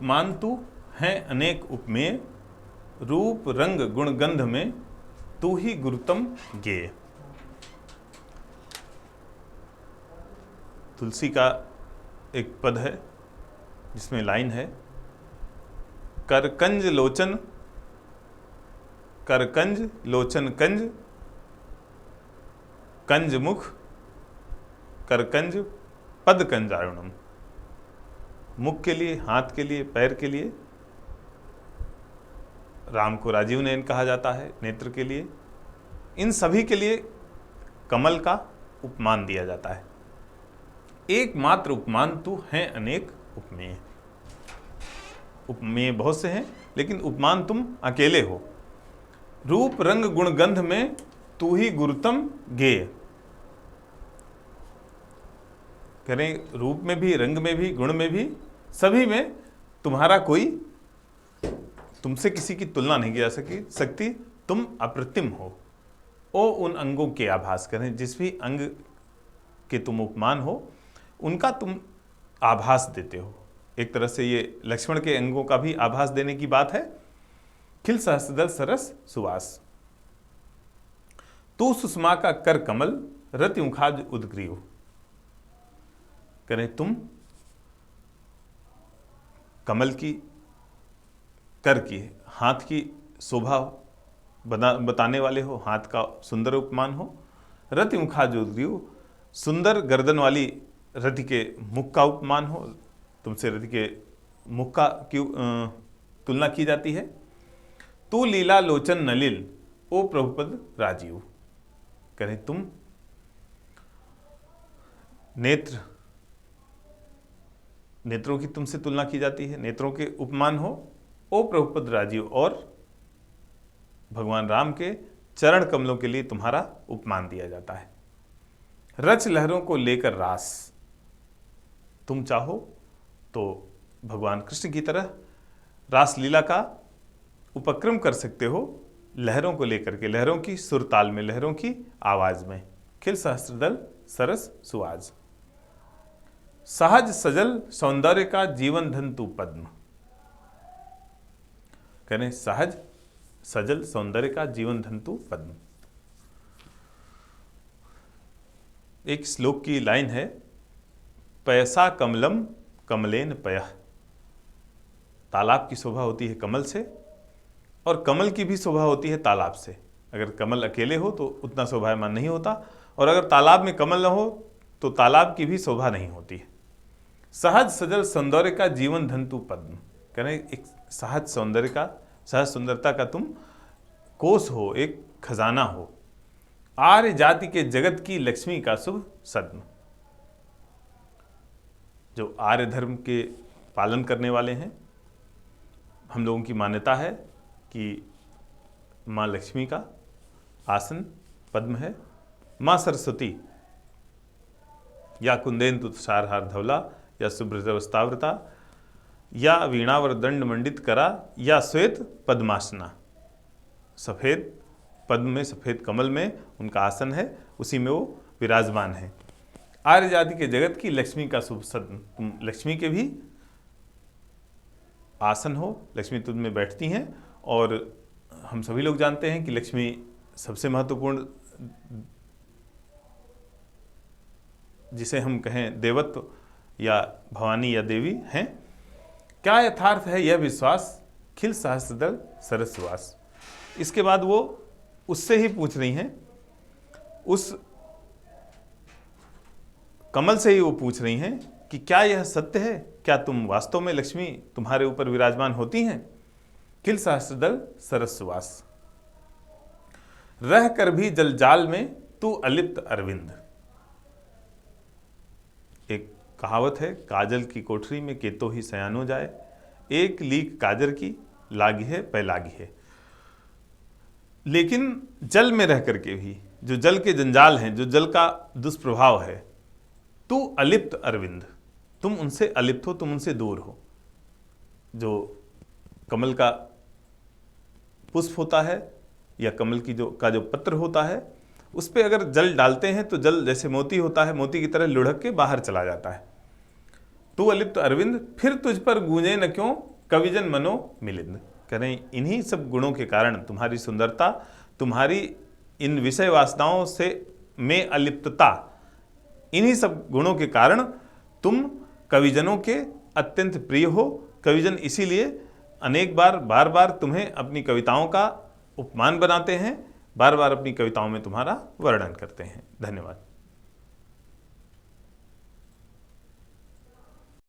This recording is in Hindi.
उपमान तू है अनेक उपमेय, रूप रंग गुण गंध में तू ही गुरुतम गेय। तुलसी का एक पद है जिसमें लाइन है, करकंज लोचन, करकंज लोचन कंज, कंज मुख करकंज पद कंजारुणम। मुख के लिए, हाथ के लिए, पैर के लिए राम को राजीव नयन कहा जाता है, नेत्र के लिए, इन सभी के लिए कमल का उपमान दिया जाता है। एकमात्र उपमान तू है अनेक उपमेय। उपमेय बहुत से हैं लेकिन उपमान तुम अकेले हो। रूप रंग गुण गंध में तू ही गुरुतम गेय। करें रूप में भी, रंग में भी, गुण में भी, सभी में तुम्हारा कोई, तुमसे किसी की तुलना नहीं की जा सकती। तुम अप्रतिम हो। ओ उन अंगों के आभास करें, जिस भी अंग के तुम उपमान हो उनका तुम आभास देते हो। एक तरह से ये लक्ष्मण के अंगों का भी आभास देने की बात है। खिल सहस्रदल सरस सुवास, तू सुषमा का कर कमल, रति मुखाज उदग्रीव। करें तुम कमल की, कर की, हाथ की शोभा बताने वाले हो, हाथ का सुंदर उपमान हो। रति मुखाज उदग्रीव, सुंदर गर्दन वाली रति के मुख का उपमान हो। तुमसे रति के मुख का क्यों तुलना की जाती है। तू लीला लोचन नलिल, ओ प्रभुपद राजीव। करें तुम नेत्र, नेत्रों की तुमसे तुलना की जाती है, नेत्रों के उपमान हो। ओ प्रभुपद राजीव, और भगवान राम के चरण कमलों के लिए तुम्हारा उपमान दिया जाता है। रच लहरों को लेकर रास, तुम चाहो तो भगवान कृष्ण की तरह रास लीला का उपक्रम कर सकते हो, लहरों को लेकर के, लहरों की सुरताल में, लहरों की आवाज में। खिल सहस्त्रदल सरस सुआज, सहज सजल सौंदर्य का जीवन धन तू पद्म। करें सहज सजल सौंदर्य का जीवन धन तू पद्म। एक श्लोक की लाइन है, पयसा कमलम कमलेन पयः। तालाब की शोभा होती है कमल से, और कमल की भी शोभा होती है तालाब से। अगर कमल अकेले हो तो उतना शोभायमान नहीं होता, और अगर तालाब में कमल न हो तो तालाब की भी शोभा नहीं होती है। सहज सजल सौंदर्य का जीवन धन तू पद्म। करें एक सहज सौंदर्य का, सहज सुंदरता का तुम कोष हो, एक खजाना हो। आर्य जाति के जगत की लक्ष्मी का शुभ सद्म। जो आर्य धर्म के पालन करने वाले हैं, हम लोगों की मान्यता है कि माँ लक्ष्मी का आसन पद्म है। माँ सरस्वती या कुंदेन्दु तुषारहार धवला, या सुभ्रजवस्तावृता, या वीणावर दंड मंडित करा, या श्वेत पद्मासना। सफ़ेद पद्म में, सफ़ेद कमल में उनका आसन है, उसी में वो विराजमान है। आर्य जाति के जगत की लक्ष्मी का शुभ सद्म। तुम लक्ष्मी के भी आसन हो, लक्ष्मी तुम में बैठती हैं। और हम सभी लोग जानते हैं कि लक्ष्मी सबसे महत्वपूर्ण, जिसे हम कहें देवत्व या भवानी या देवी हैं। क्या यथार्थ है यह विश्वास, खिल सहस्त्रदल सरस्वास। इसके बाद वो उससे ही पूछ रही हैं, उस कमल से ही वो पूछ रही हैं कि क्या यह सत्य है, क्या तुम वास्तव में लक्ष्मी तुम्हारे ऊपर विराजमान होती हैं। खिल सहस्त्रदल सरस्वास, रह कर भी जलजाल में तू अलिप्त अरविंद। एक कहावत है, काजल की कोठरी में केतो ही सयानो जाए, एक लीक काजर की लागी है पै लागी है। लेकिन जल में रह करके भी, जो जल के जंजाल हैं, जो जल का दुष्प्रभाव है, तू अलिप्त अरविंद, तुम उनसे अलिप्त हो, तुम उनसे दूर हो। जो कमल का पुष्प होता है या कमल की जो पत्र होता है, उस पर अगर जल डालते हैं तो जल जैसे मोती होता है, मोती की तरह लुढ़क के बाहर चला जाता है। तू अलिप्त अरविंद, फिर तुझ पर गूंजे न क्यों कविजन मनो मिलिंद। करें इन्हीं सब गुणों के कारण तुम्हारी सुंदरता, तुम्हारी इन विषय वासनाओं से में अलिप्तता, इन्हीं सब गुणों के कारण तुम कविजनों के अत्यंत प्रिय हो। कविजन इसीलिए अनेक बार बार बार तुम्हें अपनी कविताओं का उपमान बनाते हैं, बार बार अपनी कविताओं में तुम्हारा वर्णन करते हैं। धन्यवाद।